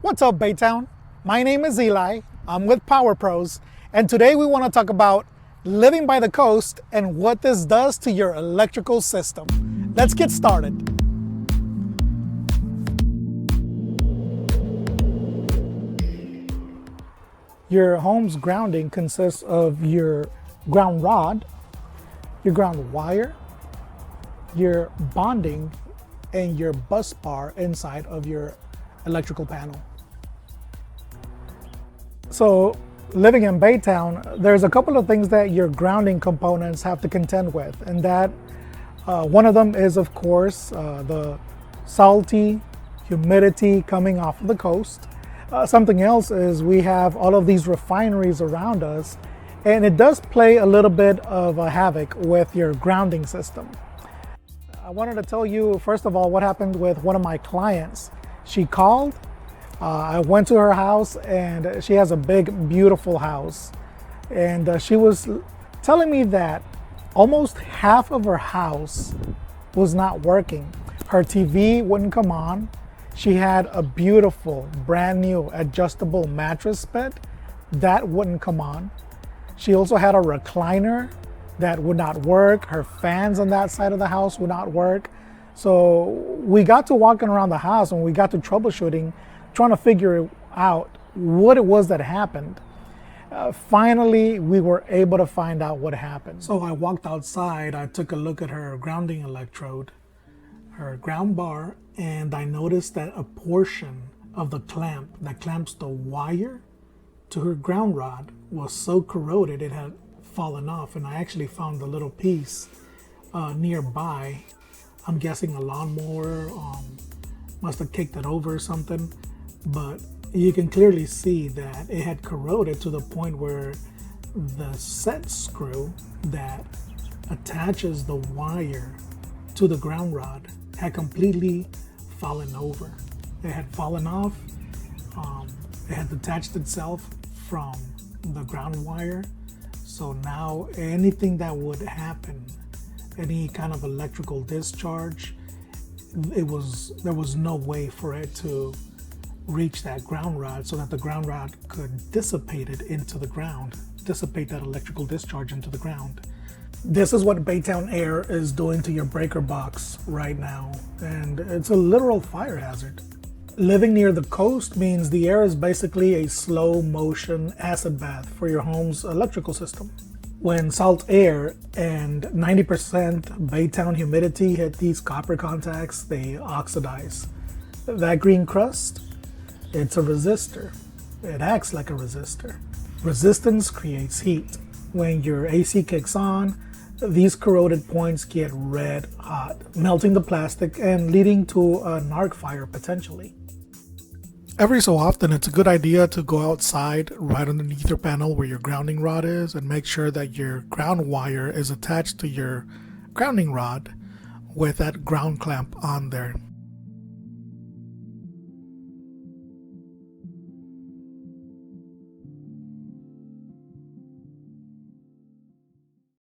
What's up, Baytown? My name is Eli. I'm with Power Pros, and today we want to talk about living by the coast and what this does to your electrical system. Let's get started. Your home's grounding consists of your ground rod, your ground wire, your bonding, and your bus bar inside of your electrical panel. So living in Baytown, there's a couple of things that your grounding components have to contend with, and that one of them is, of course, the salty humidity coming off of the coast. Something else is we have all of these refineries around us, and it does play a little bit of a havoc with your grounding system. I wanted to tell you, first of all, what happened with one of my clients. She called, I went to her house, and she has a big, beautiful house. And she was telling me that almost half of her house was not working. Her TV wouldn't come on. She had a beautiful, brand new adjustable mattress bed that wouldn't come on. She also had a recliner that would not work. Her fans on that side of the house would not work. So we got to walking around the house and we got to troubleshooting, trying to figure out what it was that happened. Finally, we were able to find out what happened. So I walked outside, I took a look at her grounding electrode, her ground bar, and I noticed that a portion of the clamp that clamps the wire to her ground rod was so corroded it had fallen off, and I actually found a little piece nearby. I'm guessing a lawnmower must have kicked it over or something, but you can clearly see that it had corroded to the point where the set screw that attaches the wire to the ground rod had completely fallen over. It had fallen off. It had detached itself from the ground wire. So now anything that would happen, any kind of electrical discharge, there was no way for it to reach that ground rod so that the ground rod could dissipate it into the ground, dissipate that electrical discharge into the ground. This is what Baytown air is doing to your breaker box right now, and it's a literal fire hazard. Living near the coast means the air is basically a slow motion acid bath for your home's electrical system. When salt air and 90% Baytown humidity hit these copper contacts, they oxidize. That green crust, it's a resistor. It acts like a resistor. Resistance creates heat. When your AC kicks on, these corroded points get red hot, melting the plastic and leading to an arc fire potentially. Every so often, it's a good idea to go outside right underneath your panel where your grounding rod is and make sure that your ground wire is attached to your grounding rod with that ground clamp on there.